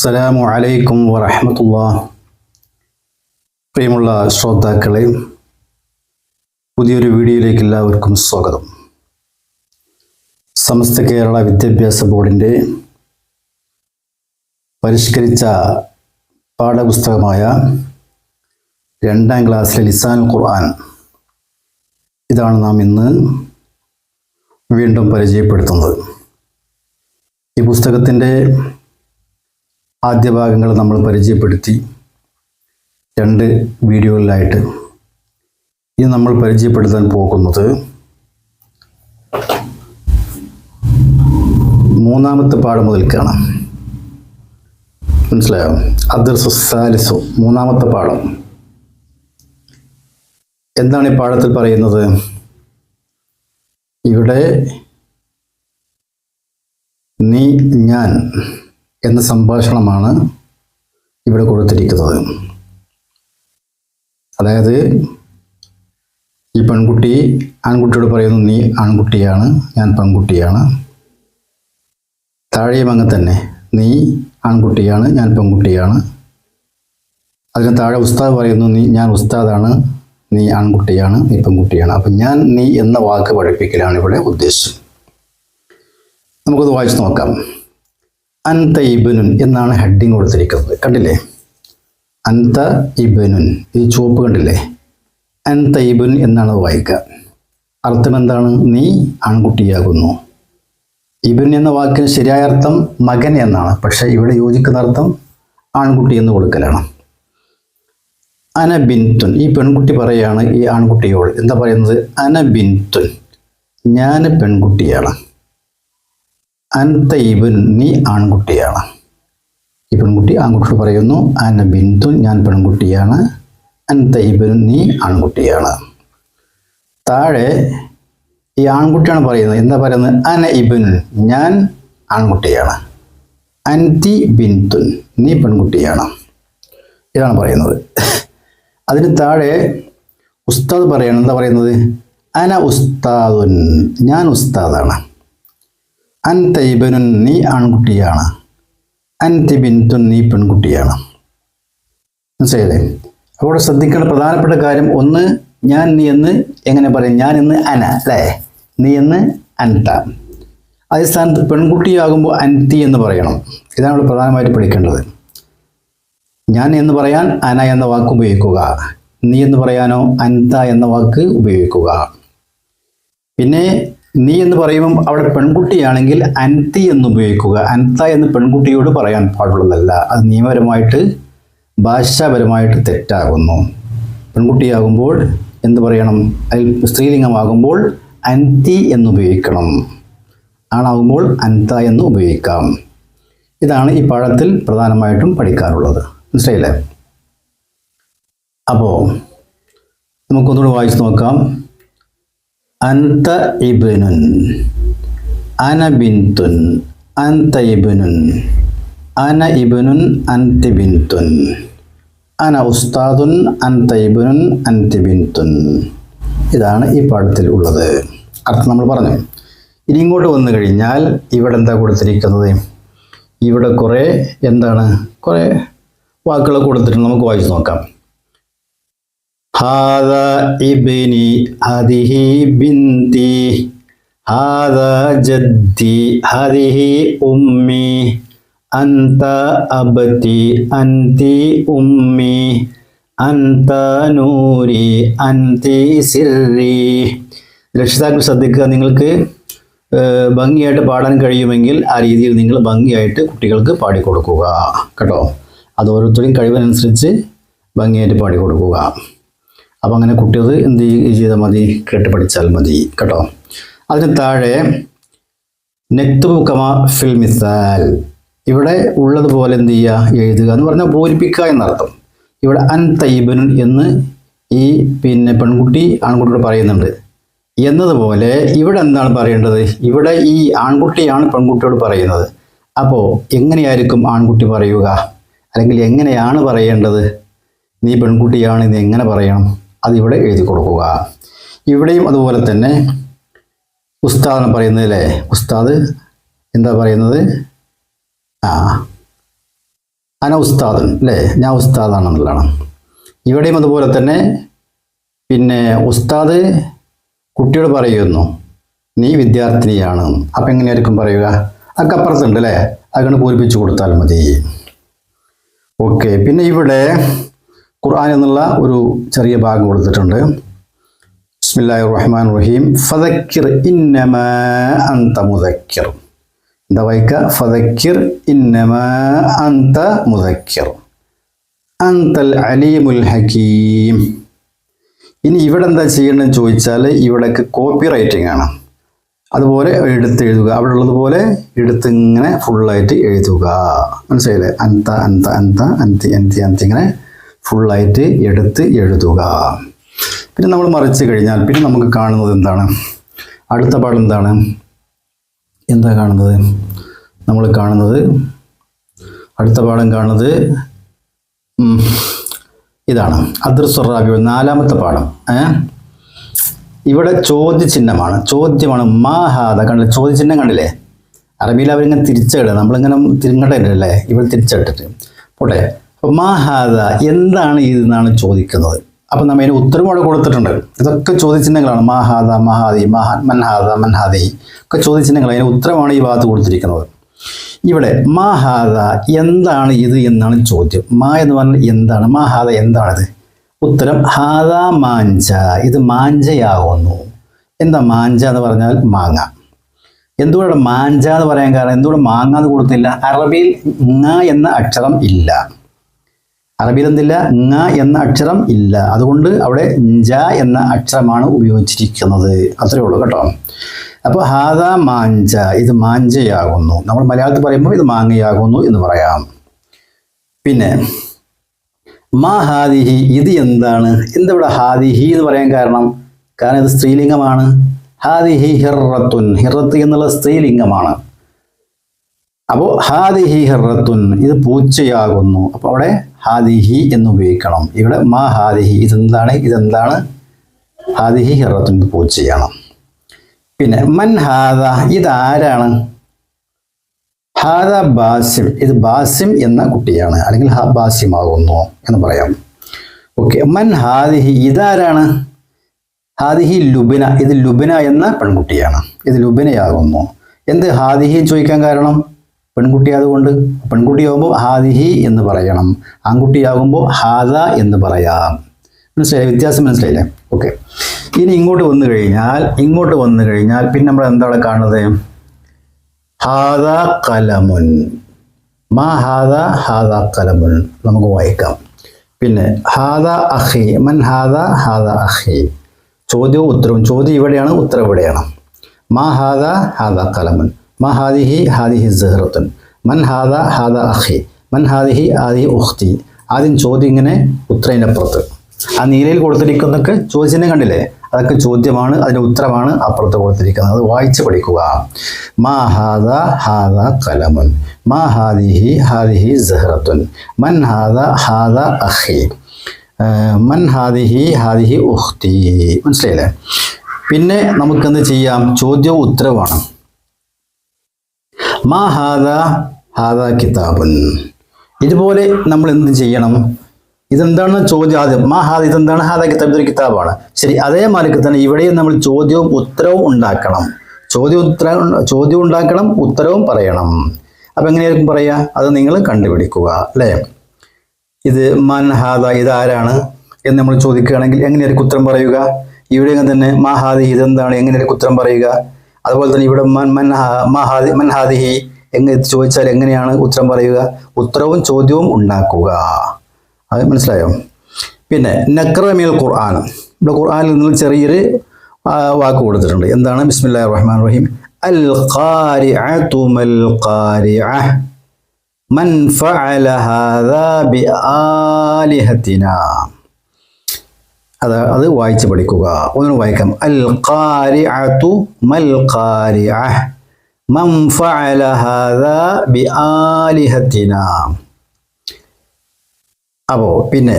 അസ്സലാമു അലൈക്കും വറഹ്മത്തുള്ളാഹി. പ്രിയമുള്ള ശ്രോതാക്കളെ, പുതിയൊരു വീഡിയോയിലേക്ക് എല്ലാവർക്കും സ്വാഗതം. സമസ്ത കേരള വിദ്യാഭ്യാസ ബോർഡിൻ്റെ പരിഷ്കരിച്ച പാഠപുസ്തകമായ 2ാം ക്ലാസ്സിലെ ലിസാനുൽ ഖുർആൻ ഇതാണ് നാം ഇന്ന് വീണ്ടും പരിചയപ്പെടുത്തുന്നത്. ഈ പുസ്തകത്തിൻ്റെ ആദ്യ ഭാഗങ്ങൾ നമ്മൾ പരിചയപ്പെടുത്തി 2 വീഡിയോകളിലായിട്ട്. ഇനി നമ്മൾ പരിചയപ്പെടുത്താൻ പോകുന്നത് 3ാമത്തെ പാഠം മുതൽക്കാണ്. മനസ്സിലായോ? അദ്ദർസു സാലിസു, 3ാമത്തെ പാഠം. എന്താണ് ഈ പാഠത്തിൽ പറയുന്നത്? ഇവിടെ നീ, ഞാൻ എന്ന സംഭാഷണമാണ് ഇവിടെ കൊടുത്തിരിക്കുന്നത്. അതായത് ഈ പെൺകുട്ടി ആൺകുട്ടിയോട് പറയുന്നു, നീ ആൺകുട്ടിയാണ്, ഞാൻ പെൺകുട്ടിയാണ്. താഴെയും അങ്ങനെ തന്നെ, നീ ആൺകുട്ടിയാണ്, ഞാൻ പെൺകുട്ടിയാണ്. അതിന് താഴെ ഉസ്താദ് പറയുന്നു, ഞാൻ ഉസ്താദാണ്, നീ ആൺകുട്ടിയാണ്, നീ പെൺകുട്ടിയാണ്. അപ്പം ഞാൻ, നീ എന്ന വാക്ക് പഠിപ്പിക്കലാണ് ഇവിടെ ഉദ്ദേശം. നമുക്കത് വായിച്ച് നോക്കാം. അൻത ഇബ്നുൻ എന്നാണ് ഹെഡിങ് കൊടുത്തിരിക്കുന്നത്. കണ്ടില്ലേ? അൻത ഇബ്നുൻ, ഈ ചുവപ്പ് കണ്ടില്ലേ? അൻത ഇബ്നുൻ എന്നാണ് വായിക്കുക. അർത്ഥം എന്താണ്? നീ ആൺകുട്ടിയാകുന്നു. ഇബ്ൻ എന്ന വാക്കിന് ശരിയായ അർത്ഥം മകൻ എന്നാണ്. പക്ഷെ ഇവിടെ യോജിക്കുന്ന അർത്ഥം ആൺകുട്ടി എന്ന് കൊടുക്കലാണ്. അന ബിൻതുൻ, ഈ പെൺകുട്ടി പറയാണ് ഈ ആൺകുട്ടിയോട്. എന്താ പറയുന്നത്? അന ബിൻതുൻ, ഞാൻ പെൺകുട്ടിയാണ്. അൻത ഇബ്നുൻ, നീ ആൺകുട്ടിയാണ്. ഈ പെൺകുട്ടി ആൺകുട്ടിയോട് പറയുന്നു, അന ബിൻതുൻ, ഞാൻ പെൺകുട്ടിയാണ്. അൻത ഇബ്നുൻ, നീ ആൺകുട്ടിയാണ്. താഴെ ഈ ആൺകുട്ടിയാണ് പറയുന്നത്. എന്താ പറയുന്നത്? അന ഇബ്നുൻ, ഞാൻ ആൺകുട്ടിയാണ്. അൻതി ബിൻതുൻ, നീ പെൺകുട്ടിയാണ്. ഇതാണ് പറയുന്നത്. അതിന് താഴെ ഉസ്താദ് പറയണം. എന്താ പറയുന്നത്? അന ഉസ്താദുൻ, ഞാൻ ഉസ്താദാണ്. അൻത ഇബ്നുൻ, നീ ആൺകുട്ടിയാണ്. അൻതി ബിൻതുൻ, നീ പെൺകുട്ടിയാണ്. മനസ്സിലായില്ലേ? അവിടെ ശ്രദ്ധിക്കേണ്ട പ്രധാനപ്പെട്ട കാര്യം, ഒന്ന്, ഞാൻ, നീ എന്ന് എങ്ങനെ പറയും? ഞാൻ എന്ന് അന, അല്ലേ? നീ എന്ന് അൻത. അതേ സ്ഥാനത്ത് പെൺകുട്ടിയാകുമ്പോൾ അൻതി എന്ന് പറയണം. ഇതാണ് ഇവിടെ പ്രധാനമായിട്ട് പഠിക്കേണ്ടത്. ഞാൻ എന്ന് പറയാൻ അന എന്ന വാക്ക് ഉപയോഗിക്കുക. നീ എന്ന് പറയാനോ അൻത എന്ന വാക്ക് ഉപയോഗിക്കുക. പിന്നെ നീ എന്ന് പറയുമ്പം അവിടെ പെൺകുട്ടിയാണെങ്കിൽ അൻതി എന്ന് ഉപയോഗിക്കുക. അൻത എന്ന് പെൺകുട്ടിയോട് പറയാൻ പാടുള്ളതല്ല. അത് നിയമപരമായിട്ട്, ഭാഷാപരമായിട്ട് തെറ്റാകുന്നു. പെൺകുട്ടിയാകുമ്പോൾ എന്ത് പറയണം? അതിൽ സ്ത്രീലിംഗമാകുമ്പോൾ അൻതി എന്ന് ഉപയോഗിക്കണം. ആണാകുമ്പോൾ അൻത എന്ന് ഉപയോഗിക്കാം. ഇതാണ് ഈ പാഠത്തിൽ പ്രധാനമായിട്ടും പഠിക്കാറുള്ളത്. മനസ്സിലായില്ലേ? അപ്പോൾ നമുക്കൊന്നുകൂടി വായിച്ച് നോക്കാം. അൻത ഇബ്നുൻ, അന ബിൻതുൻ, അൻത ഇബ്നുൻ, അന ഇബ്നുൻ, അൻതി ബിൻതുൻ, അന ഉസ്താദുൻ, അൻത ഇബ്നുൻ, അൻതി ബിൻതുൻ. ഇതാണ് ഈ പാഠത്തിൽ ഉള്ളത്. അർത്ഥം നമ്മൾ പറഞ്ഞു. ഇനി ഇങ്ങോട്ട് വന്നു കഴിഞ്ഞാൽ ഇവിടെ എന്താ കൊടുത്തിരിക്കുന്നത്? ഇവിടെ കുറേ വാക്കുകൾ കൊടുത്തിട്ടുണ്ട്. നമുക്ക് വായിച്ച് നോക്കാം. ഹാദ ഇബ്നി, ഹദിഹി ബിൻതി, ഹാദ ജദ്ദി, ഹദിഹി ഉമ്മി, അൻത അബതി, അൻതി ഉമ്മി, അൻത നൂരി, അൻതി സിർരി. രക്ഷിതാക്കൾ ശ്രദ്ധിക്കുക. നിങ്ങൾക്ക് ഭംഗിയായിട്ട് പാടാൻ കഴിയുമെങ്കിൽ ആ രീതിയിൽ നിങ്ങൾ ഭംഗിയായിട്ട് കുട്ടികൾക്ക് പാടിക്കൊടുക്കുക കേട്ടോ. അത് ഓരോരുത്തരും കഴിവിനനുസരിച്ച് ഭംഗിയായിട്ട് പാടിക്കൊടുക്കുക. അപ്പം അങ്ങനെ കുട്ടികൾ എന്ത് ചെയ്താൽ മതി? കേട്ട് പഠിച്ചാൽ മതി കേട്ടോ. അതിന് താഴെ നക്തുബു കമാ ഫിൽ മിസാൽ, ഇവിടെ ഉള്ളതുപോലെ എന്ത് ചെയ്യുക? എഴുതുക എന്ന് പറഞ്ഞാൽ പൂരിപ്പിക്കുക എന്നർത്ഥം. ഇവിടെ അൻത ഇബ്നുൻ എന്ന് ഈ പെൺകുട്ടി ആൺകുട്ടിയോട് പറയുന്നുണ്ട് എന്നതുപോലെ ഇവിടെ എന്താണ് പറയേണ്ടത്? ഇവിടെ ഈ ആൺകുട്ടിയാണ് പെൺകുട്ടിയോട് പറയുന്നത്. അപ്പോൾ എങ്ങനെയായിരിക്കും ആൺകുട്ടി പറയുക? അല്ലെങ്കിൽ എങ്ങനെയാണ് പറയേണ്ടത്? നീ പെൺകുട്ടിയാണ്, നീ എങ്ങനെ പറയണം? അതിവിടെ എഴുതി കൊടുക്കുക. ഇവിടെയും അതുപോലെ തന്നെ ഉസ്താദാണ് പറയുന്നത് അല്ലേ? ഉസ്താദ് എന്താ പറയുന്നത്? അന ഉസ്താദൻ അല്ലേ, ഞാൻ ഉസ്താദാണെന്നുള്ളതാണ്. ഇവിടെയും അതുപോലെ തന്നെ പിന്നെ ഉസ്താദ് കുട്ടിയോട് പറയുന്നു നീ വിദ്യാർത്ഥിനിയാണ്. അപ്പം എങ്ങനെയായിരിക്കും പറയുക? അക്കപ്പുറത്തുണ്ട് അല്ലേ, അങ്ങനെ പൂരിപ്പിച്ചു കൊടുത്താൽ മതി. ഓക്കെ. പിന്നെ ഇവിടെ ഖുർആൻ എന്നുള്ള ഒരു ചെറിയ ഭാഗം കൊടുത്തിട്ടുണ്ട്. ബിസ്മില്ലാഹിർ റഹ്മാനിർ റഹീം. ഫദക്കിർ ഇന്നമാ അൻത മുദക്കിർ. എന്താ വായിക്കുക? ഫദക്കിർ ഇന്നമാ അൻത മുദക്കിർ അൻതൽ അലീമുൽ ഹകീം. ഇനി ഇവിടെ എന്താ ചെയ്യേണ്ടതെന്ന് ചോദിച്ചാൽ ഇവിടേക്ക് കോപ്പി റൈറ്റിംഗ് ആണ്. അതുപോലെ എടുത്ത് എഴുതുക, അവിടെ ഉള്ളതുപോലെ എടുത്ത് ഇങ്ങനെ ഫുള്ളായിട്ട് എഴുതുക. മനസ്സിലായില്ലേ? അന്ത അന്ത അന്ത അന്തി അന്തി അന്തി ഇങ്ങനെ ഫുള്ളായിട്ട് എടുത്ത് എഴുതുക. പിന്നെ നമ്മൾ മറിച്ച് കഴിഞ്ഞാൽ പിന്നെ നമുക്ക് കാണുന്നത് എന്താണ്? അടുത്ത പാഠം എന്താണ്? എന്താ കാണുന്നത്? നമ്മൾ കാണുന്നത് അടുത്ത പാഠം കാണുന്നത് ഇതാണ്. അദ്റുസ്സുറാബി, 4ാമത്തെ പാഠം. ഇവിടെ ചോദ്യചിഹ്നമാണ്, ചോദ്യമാണ്. മാഹാദ കണ്ടില്ലേ? ചോദ്യചിഹ്നം കണ്ടില്ലേ? അറബിയിൽ അവരിങ്ങനെ തിരിച്ചിടുക, നമ്മളിങ്ങനെ തിരിങ്ങട്ടല്ലേ, ഇവിടെ തിരിച്ചിട്ടിട്ട് പോട്ടെ. അപ്പോൾ മാഹാദ എന്താണ് ഇതെന്നാണ് ചോദിക്കുന്നത്. അപ്പം നമ്മൾ അതിന് ഉത്തരവും അവിടെ കൊടുത്തിട്ടുണ്ട്. ഇതൊക്കെ ചോദ്യചിഹ്നങ്ങളാണ്. മാഹാദ, മഹാദി, മൻഹാദ, മൻഹാദി ഒക്കെ ചോദ്യചിഹ്നങ്ങൾ. അതിന് ഉത്തരമാണ് ഈ ഭാഗത്ത് കൊടുത്തിരിക്കുന്നത്. ഇവിടെ മാഹാദ എന്താണ് ഇത് എന്നാണ് ചോദ്യം. മാ എന്ന് പറഞ്ഞാൽ എന്താണ്, മാഹാദ എന്താണിത്? ഉത്തരം ഹാദ മാഞ്ച, ഇത് മാഞ്ചയാകുന്നു. എന്താ മാഞ്ച എന്ന് പറഞ്ഞാൽ മാങ്ങ. എന്തുകൊണ്ട് മാഞ്ച എന്ന് പറയാൻ കാരണം എന്തുകൊണ്ട് മാങ്ങ എന്ന് കൊടുത്തില്ല? അറബിയിൽ ങ എന്ന അക്ഷരം ഇല്ല. അറബിയിൽ എന്തില്ല? ങ എന്ന അക്ഷരം ഇല്ല. അതുകൊണ്ട് അവിടെ ജ എന്ന അക്ഷരമാണ് ഉപയോഗിച്ചിരിക്കുന്നത്. അത്രേ ഉള്ളൂ കേട്ടോ. അപ്പോൾ ഹാദ മാഞ്ച, ഇത് മാഞ്ചയാകുന്നു. നമ്മൾ മലയാളത്തിൽ പറയുമ്പോൾ ഇത് മാങ്ങയാകുന്നു എന്ന് പറയാം. പിന്നെ മാ ഹാദിഹി, ഇത് എന്താണ്? എന്തിവിടെ ഹാദിഹി എന്ന് പറയാൻ കാരണം ഇത് സ്ത്രീലിംഗമാണ്. ഹാദിഹി ഹിറത്തുൻ, ഹിറത്ത് എന്നുള്ള സ്ത്രീലിംഗമാണ്. അപ്പോൾ ഹാദിഹി ഹിറത്തുൻ, ഇത് പൂച്ചയാകുന്നു. അപ്പോൾ അവിടെ ഹാദിഹി എന്ന് ഉപയോഗിക്കണം. ഇവിടെ മാ ഹാദിഹി, ഇതെന്താണ്? ഹാദിഹി ഹിറത്തുൻ, ഇത് പൂച്ചയാണ്. പിന്നെ മൻ ഹാദ, ഇതാരാണ്? ഹാദ ബാസിം, ഇത് ബാസിം എന്ന കുട്ടിയാണ്, അല്ലെങ്കിൽ ബാസിം ആകുന്നു എന്ന് പറയാം. ഓക്കെ. മൻ ഹാദിഹി, ഇതാരാണ്? ഹാദിഹി ലുബിന, ഇത് ലുബിന എന്ന പെൺകുട്ടിയാണ്, ഇത് ലുബിനയാകുന്നു. എന്ത് ഹാദിഹി ചോദിക്കാൻ കാരണം? പെൺകുട്ടി ആയതുകൊണ്ട്. പെൺകുട്ടിയാകുമ്പോൾ ഹാദിഹി എന്ന് പറയണം, ആൺകുട്ടിയാകുമ്പോൾ ഹാദ എന്ന് പറയാം. മനസ്സിലായി? വ്യത്യാസം മനസ്സിലായില്ലേ? ഓക്കെ. ഇനി ഇങ്ങോട്ട് വന്നു കഴിഞ്ഞാൽ പിന്നെ നമ്മൾ എന്താണ് കാണുന്നത്? ഹാദ കലമുൻ. മാ ഹാദ, ഹാദ കലമുൻ നമുക്ക് വായിക്കാം. പിന്നെ ഹാദ അഖി, മൻ ഹാദ, ഹാദ അഖി. ചോദ്യവും ഉത്തരവും. ചോദ്യം ഇവിടെയാണ്, ഉത്തരം ഇവിടെയാണ്. മാ ഹാദ, ഹാദ കലമുൻ. മാ ഹാദിഹി, ഹാദിഹി സഹ്റത്തുൻ. മൻ ഹാദ, ഹാദ അഖി. മൻ ഹാദിഹി, ഹാദിഹി ഉഖ്തി. ആദ്യം ചോദ്യം ഇങ്ങനെ, ഉത്തരത്തിൻ്റെ അപ്പുറത്ത്. ആ നീലയിൽ കൊടുത്തിരിക്കുന്നതൊക്കെ ചോദ്യചിഹ്നം കണ്ടില്ലേ? അതൊക്കെ ചോദ്യമാണ്, അതിൻ്റെ ഉത്തരമാണ് അപ്പുറത്ത് കൊടുത്തിരിക്കുന്നത്. അത് വായിച്ച് പഠിക്കുക. മാ ഹാദ, ഹാദ കലമുൻ. മാ ഹാദിഹി, ഹാദിഹി സഹ്റത്തുൻ. മൻ ഹാദ, ഹാദ അഖി. മൻ ഹാദിഹി, ഹാദിഹി ഉഖ്തി. മനസ്സിലായില്ലേ? പിന്നെ നമുക്കെന്ത് ചെയ്യാം? ചോദ്യവും ഉത്തരവാണ്. മാ ഹാദ, ഹാദ കിതാബുൻ. ഇതുപോലെ നമ്മൾ എന്ത് ചെയ്യണം? ഇതെന്താണ് ചോദ്യം? ആദ്യം മാ ഹാദ, ഇതെന്താണ്? ഹാദ കിതാബ്, ഇതൊരു കിതാബാണ്. ശരി, അതേമാതിരി തന്നെ ഇവിടെയും നമ്മൾ ചോദ്യവും ഉത്തരവും ഉണ്ടാക്കണം. ചോദ്യം ഉണ്ടാക്കണം, ഉത്തരവും പറയണം. അപ്പം എങ്ങനെയായിരിക്കും പറയുക? അത് നിങ്ങൾ കണ്ടുപിടിക്കുക അല്ലേ? ഇത് മൻ ഹാദ, ഇതാരാണ് എന്ന് നമ്മൾ ചോദിക്കുകയാണെങ്കിൽ എങ്ങനെയായിരിക്കും ഉത്തരം പറയുക? ഇവിടെ തന്നെ മാ ഹാദിഹി, ഇതെന്താണ്, എങ്ങനെയായിരിക്കും ഉത്തരം പറയുക? അതുപോലെ തന്നെ ഇവിടെ മൻ ഹാദിഹി എങ്ങനെ ചോദിച്ചാൽ എങ്ങനെയാണ് ഉത്തരം പറയുക? ഉത്തരവും ചോദ്യവും ഉണ്ടാക്കുക. അത് മനസ്സിലായോ? പിന്നെ നക്റമിൽ ഖുർആൻ, ഇവിടെ ഖുർആനിൽ നിന്ന് ചെറിയൊരു വാക്ക് കൊടുത്തിട്ടുണ്ട്. എന്താണ്? ബിസ്മില്ലാഹിർ റഹ്മാനിർ റഹീം. അൽ ഖാരിഅതു മൽ ഖാരിഅ മൻ ഫഅല ഹാദാ ബിആലിഹതിനാ. അത് വായിച്ച് പഠിക്കുക. ഒന്നും വായിക്കാം. അൽ ഖാരിഅതു മൽ ഖാരിഅ മൻ ഫഅല ഹാദാ ബിആലിഹതിനാ. അപ്പോൾ പിന്നെ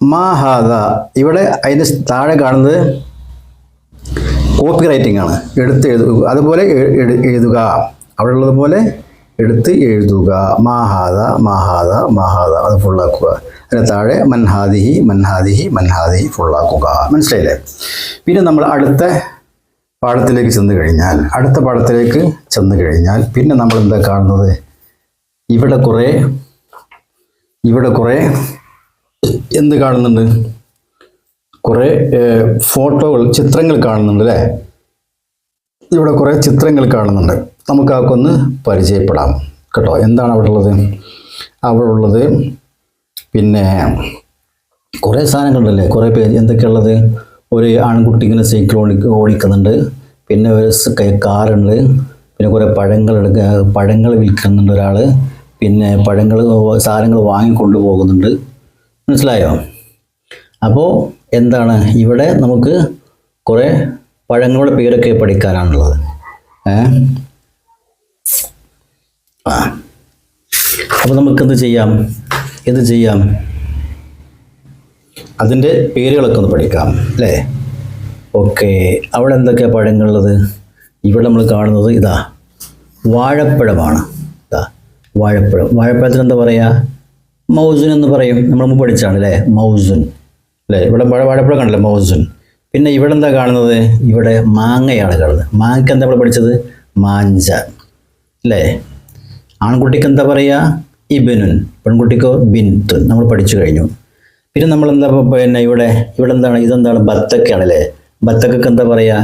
മാ ഹാദ, ഇവിടെ അതിന് താഴെ കാണുന്നത് കോപ്പി റൈറ്റിംഗ് ആണ്. എടുത്ത് എഴുതുക, അതുപോലെ എഴുതുക. അവിടെ ഉള്ളതുപോലെ എടുത്ത് എഴുതുക. മാഹാദ മാഹാദ മാഹാദ അത് ഫുള്ളാക്കുക. അതിന് താഴെ മൻഹാദിഹി മൻഹാദിഹി മൻഹാദിഹി ഫുള്ളാക്കുക. മനസ്സിലായില്ലേ? പിന്നെ നമ്മൾ അടുത്ത പാഠത്തിലേക്ക് ചെന്ന് കഴിഞ്ഞാൽ പിന്നെ നമ്മൾ എന്താ കാണുന്നത്? ഇവിടെ കുറേ എന്ത് കാണുന്നുണ്ട്? കുറേ ഫോട്ടോകൾ, ചിത്രങ്ങൾ കാണുന്നുണ്ട് അല്ലേ? ഇവിടെ കുറേ ചിത്രങ്ങൾ കാണുന്നുണ്ട്. നമുക്ക് അതൊക്കെ ഒന്ന് പരിചയപ്പെടാം കേട്ടോ. എന്താണ് അവിടെ ഉള്ളത്? പിന്നെ കുറേ സാധനങ്ങളുണ്ടല്ലേ, കുറേ പേര്. എന്തൊക്കെയുള്ളത്? ഒരു ആൺകുട്ടി ഇങ്ങനെ സൈക്കിൾ ഓടിക്കുന്നുണ്ട്. പിന്നെ ഒരു കാറുണ്ട്. പിന്നെ കുറേ പഴങ്ങൾ വിൽക്കുന്നുണ്ട് ഒരാൾ. പിന്നെ സാധനങ്ങൾ വാങ്ങിക്കൊണ്ടു പോകുന്നുണ്ട്. മനസ്സിലായോ? അപ്പോൾ എന്താണ് ഇവിടെ നമുക്ക് കുറേ പഴങ്ങളുടെ പേരൊക്കെ പഠിക്കാനാണുള്ളത്. അപ്പോൾ നമുക്കെന്ത് ചെയ്യാം? അതിൻ്റെ പേരുകളൊക്കെ ഒന്ന് പഠിക്കാം അല്ലേ? ഓക്കെ. അവിടെ എന്തൊക്കെയാണ് പഴങ്ങളുള്ളത്? ഇവിടെ നമ്മൾ കാണുന്നത് ഇതാ വാഴപ്പഴമാണ്. വാഴപ്പഴത്തിന് എന്താ പറയുക? മൗസുൻ എന്ന് പറയും. നമ്മൾ മുമ്പ് പഠിച്ചാണ് അല്ലേ? മൗസുൻ അല്ലേ? ഇവിടെ വാഴപ്പഴം കണ്ടല്ലേ? മൗസുൻ. പിന്നെ ഇവിടെ എന്താ കാണുന്നത്? ഇവിടെ മാങ്ങയാണ് കാണുന്നത്. മാങ്ങയ്ക്ക് എന്താ നമ്മൾ പഠിച്ചത്? മാഞ്ച അല്ലേ? ആൺകുട്ടിക്ക് എന്താ പറയുക? ഇബനുൻ. പെൺകുട്ടിക്കോ ബിൻതുൻ. നമ്മൾ പഠിച്ചു കഴിഞ്ഞു. പിന്നെ നമ്മളെന്താ പിന്നെ ഇവിടെ എന്താണ്? ഇതെന്താണ്? ബത്തക്കയാണല്ലേ? ബത്തക്കൊക്കെ എന്താ പറയുക?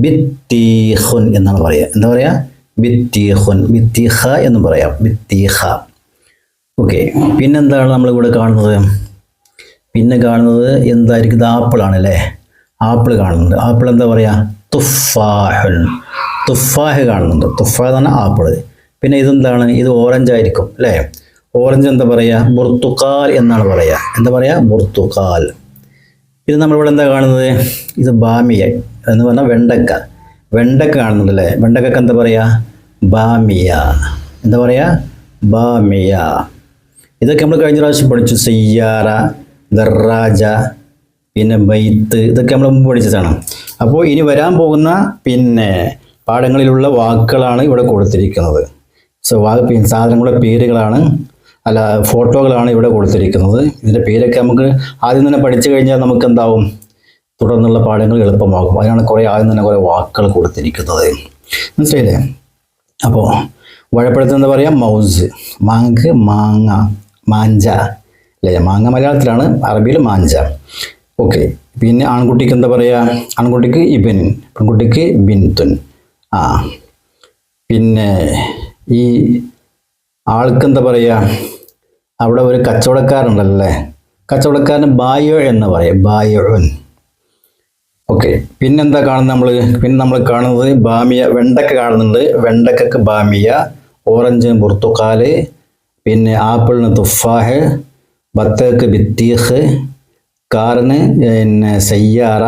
ബിത്തീഹുൻ എന്നാണ് പറയുക. എന്താ പറയുക? ബിത്തീഹുൻ. ബിത്തീഹ എന്ന് പറയാം. ബിത്തീഹ. ഓക്കെ. പിന്നെന്താണ് നമ്മളിവിടെ കാണുന്നത്? പിന്നെ കാണുന്നത് എന്തായിരിക്കും? ഇത് ആപ്പിളാണല്ലേ? ആപ്പിൾ കാണുന്നുണ്ട്. ആപ്പിൾ എന്താ പറയുക? തുഫാഹുൻ. തുഫാഹ് കാണുന്നുണ്ട്. തുഫാഹ് എന്ന് പറഞ്ഞാൽ ആപ്പിൾ. പിന്നെ ഇതെന്താണ്? ഇത് ഓറഞ്ച് ആയിരിക്കും അല്ലേ? ഓറഞ്ച് എന്താ പറയുക? ബുർത്തുക്കാൽ എന്നാണ് പറയുക. എന്താ പറയുക? ബുർത്തുക്കാൽ. ഇത് നമ്മളിവിടെ എന്താ കാണുന്നത്? ഇത് ബാമിയ എന്ന് പറഞ്ഞാൽ വെണ്ടക്ക കാണുന്നുണ്ട് അല്ലേ? വെണ്ടക്കൊക്കെ എന്താ പറയുക? ബാമിയ. എന്താ പറയുക? ബാമിയ. ഇതൊക്കെ നമ്മൾ കഴിഞ്ഞ പ്രാവശ്യം പഠിച്ചു. സയ്യാറ, ദറാജ, പിന്നെ ബൈത്ത്. ഇതൊക്കെ നമ്മൾ മുമ്പ് പഠിച്ചതാണ്. അപ്പോൾ ഇനി വരാൻ പോകുന്ന പിന്നെ പാഠങ്ങളിലുള്ള വാക്കുകളാണ് ഇവിടെ കൊടുത്തിരിക്കുന്നത്. സാധനങ്ങളുടെ പേരുകളാണ്, ഫോട്ടോകളാണ് ഇവിടെ കൊടുത്തിരിക്കുന്നത്. ഇതിൻ്റെ പേരൊക്കെ നമുക്ക് ആദ്യം തന്നെ പഠിച്ചു കഴിഞ്ഞാൽ നമുക്ക് എന്താവും? തുടർന്നുള്ള പാഠങ്ങൾ എളുപ്പമാകും. അതിനാണ് ആദ്യം തന്നെ കുറേ വാക്കുകൾ കൊടുത്തിരിക്കുന്നത്. മനസ്സിലായില്ലേ? അപ്പോൾ വാഴപ്പഴത്തിന് എന്താ പറയുക? മൗസ്. മാങ്ങക്ക് മാങ്ങ, മാഞ്ച അല്ലേ? മാങ്ങ മലയാളത്തിലാണ്, അറബിയിൽ മാഞ്ച. ഓക്കെ. പിന്നെ ആൺകുട്ടിക്ക് എന്താ പറയുക? ആൺകുട്ടിക്ക് ഇബൻ, പെൺകുട്ടിക്ക് ബിൻതുൻ. പിന്നെ ഈ ആൾക്ക് എന്താ പറയുക? അവിടെ ഒരു കച്ചവടക്കാരുണ്ടല്ലേ? കച്ചവടക്കാരന് ബായോ എന്ന് പറയാം. ബായോൻ. ഓക്കെ. പിന്നെന്താ കാണുന്നത് നമ്മൾ കാണുന്നത്? ബാമിയ. വെണ്ടക്ക കാണുന്നുണ്ട്. വെണ്ടക്കക്ക് ബാമിയ. ഓറഞ്ചിന് ബുർത്തുക്കാല്. പിന്നെ ആപ്പിളിന് തുഫാഹ്. ബത്തക്ക് ബിത്തീഹ്. കാറിന് പിന്നെ സയ്യാറ.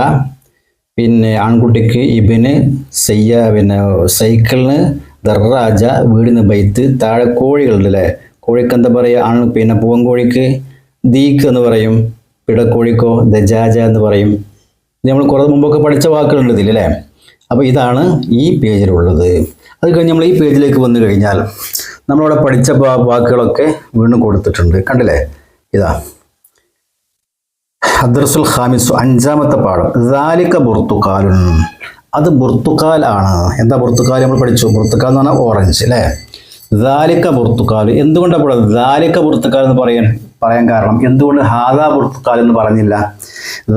പിന്നെ ആൺകുട്ടിക്ക് ഇബിന്. പിന്നെ സൈക്കിളിന് ദറാജ. വീടിന് ബൈത്ത്. താഴെ കോഴികളുണ്ട് അല്ലേ? കോഴിക്ക് എന്താ പറയുക? പിന്നെ പൂവൻകോഴിക്ക് ദീക്ക് എന്ന് പറയും. പിടക്കോഴിക്കോ ദജാജ എന്ന് പറയും. നമ്മൾ കുറേ മുമ്പൊക്കെ പഠിച്ച വാക്കുകളുണ്ട് ഇതിൽ അല്ലേ? അപ്പോൾ ഇതാണ് ഈ പേജിലുള്ളത്. അത് കഴിഞ്ഞ് നമ്മൾ ഈ പേജിലേക്ക് വന്നു കഴിഞ്ഞാൽ നമ്മളവിടെ പഠിച്ച വാക്കുകളൊക്കെ വീണ്ടും കൊടുത്തിട്ടുണ്ട്. കണ്ടില്ലേ? ഇതാ അദ്റസുൽ ഖാമിസ്, 5ാമത്തെ പാഠം. ദാലിക ബുർത്തുക്കാലുൻ. അത് ബുർത്തുക്കാൽ ആണ്. എന്താ ബുർത്തുക്കാൽ? നമ്മൾ പഠിച്ചു. ബുർത്തുക്കാൽ എന്ന് പറഞ്ഞാൽ ഓറഞ്ച് അല്ലേ? ദാലിക ബുർത്തുക്കാൽ. എന്തുകൊണ്ടാണ് ഇവിടെ ദാലിക ബുർത്തുക്കാൽ എന്ന് പറയാൻ കാരണം? എന്തുകൊണ്ട് ഹാദാ ബുർത്തുക്കാൽ എന്ന് പറഞ്ഞില്ല?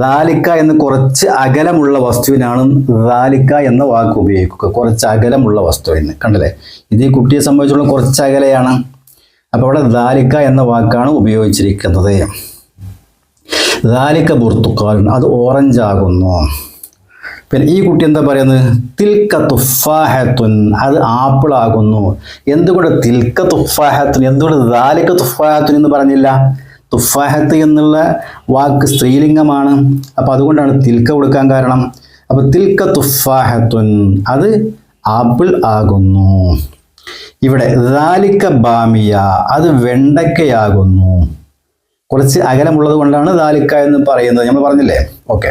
ദാലിക എന്ന് കുറച്ച് അകലമുള്ള വസ്തുവിനാണ് ദാലിക എന്ന വാക്ക് ഉപയോഗിക്കുക. കുറച്ച് അകലമുള്ള വസ്തുവിന്. കണ്ടില്ലേ? ഇത് ഈ കുട്ടിയെ സംബന്ധിച്ചുള്ള കുറച്ച് അകലെയാണ്. അപ്പോൾ അവിടെ ദാലിക എന്ന വാക്കാണ് ഉപയോഗിച്ചിരിക്കുന്നത്. ദാലിക ബുർത്തുക്കാൽ. അത് ഓറഞ്ച് ആകുന്നു. പിന്നെ ഈ കുട്ടി എന്താ പറയുന്നത്? തിൽക്ക തുഫാഹത്തുൻ. അത് ആപ്പിൾ ആകുന്നു. എന്തുകൊണ്ട് തിൽക്ക തുഫാഹത്തുൻ? എന്തുകൊണ്ട് ദാലിക തുഫാഹത്തുൻ എന്ന് പറഞ്ഞില്ല? തുഫാഹത്ത് എന്നുള്ള വാക്ക് സ്ത്രീലിംഗമാണ്. അപ്പോൾ അതുകൊണ്ടാണ് തിൽക്ക കൊടുക്കാൻ കാരണം. അപ്പോൾ തിൽക്ക തുഫാഹത്തുൻ, അത് ആപ്പിൾ ആകുന്നു. ഇവിടെ ദാലിക ബാമിയ, അത് വെണ്ടക്കയാകുന്നു. കുറച്ച് അകലമുള്ളത് കൊണ്ടാണ് ദാലിക എന്ന് പറയുന്നത്. നമ്മൾ പറഞ്ഞില്ലേ? ഓക്കെ.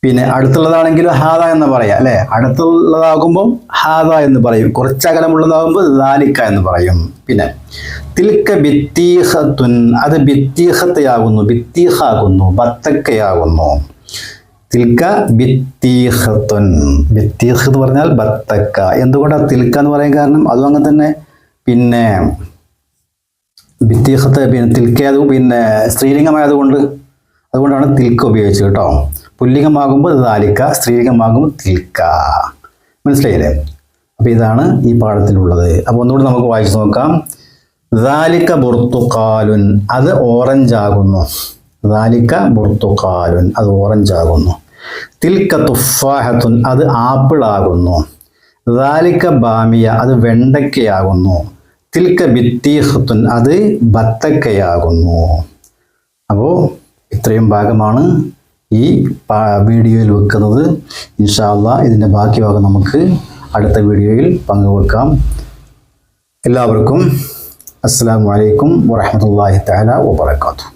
പിന്നെ അടുത്തുള്ളതാണെങ്കിലും ഹാദ എന്ന് പറയാം അല്ലെ. അടുത്തുള്ളതാകുമ്പോൾ ഹാദ എന്ന് പറയും, കുറച്ചകലമുള്ളതാകുമ്പോൾ ദാലിക്ക എന്ന് പറയും. പിന്നെ തിൽക്ക ബിത്തീഹത്തുൻ, അത് ബിത്തീഹത്തയാകുന്നു, ബിത്തീഹാകുന്നു, ബത്തക്കയാകുന്നു. തിൽക്ക ബിത്തീഹത്തുൻ, ബിത്തീഹ് എന്ന് പറഞ്ഞാൽ ബത്തക്ക. എന്തുകൊണ്ടാണ് തിൽക്ക എന്ന് പറയാൻ കാരണം? അതും അങ്ങനെ തന്നെ. പിന്നെ ബിത്തീഹത്ത് പിന്നെ തിൽക്കയതും പിന്നെ സ്ത്രീലിംഗമായതുകൊണ്ട്, അതുകൊണ്ടാണ് തിൽക്ക ഉപയോഗിച്ചത് കേട്ടോ. പുല്ലിംഗമാകുമ്പോൾ ദാലിക്ക, സ്ത്രീലിംഗമാകുമ്പോൾ തിൽക്ക. മനസ്സിലായില്ലേ? അപ്പോൾ ഇതാണ് ഈ പാഠത്തിലുള്ളത്. അപ്പോൾ ഒന്നുകൂടി നമുക്ക് വായിച്ചു നോക്കാം. ദാലിക്ക ബുർത്തുഖാലുൻ, അത് ഓറഞ്ചാകുന്നു. ദാലിക്ക ബുർത്തുഖാലുൻ, അത് ഓറഞ്ചാകുന്നു. തിൽക്ക തുഫാഹത്തുൻ, അത് ആപ്പിളാകുന്നു. ദാലിക്ക ബാമിയ, അത് വെണ്ടയ്ക്കയാകുന്നു. തിൽക്ക ബിത്തീഹത്തുൻ, അത് ബത്തക്കയാകുന്നു. അപ്പോൾ ഇത്രയും ഭാഗമാണ് ഈ വീഡിയോയിൽ വെക്കുന്നത്. ഇൻഷാ അല്ലാഹ് ഇതിൻ്റെ ബാക്കി ഭാഗം നമുക്ക് അടുത്ത വീഡിയോയിൽ പങ്കുവെക്കാം. എല്ലാവർക്കും അസ്സലാമു അലൈക്കും വറഹ്മത്തുള്ളാഹി തആല വബറകാതുഹു.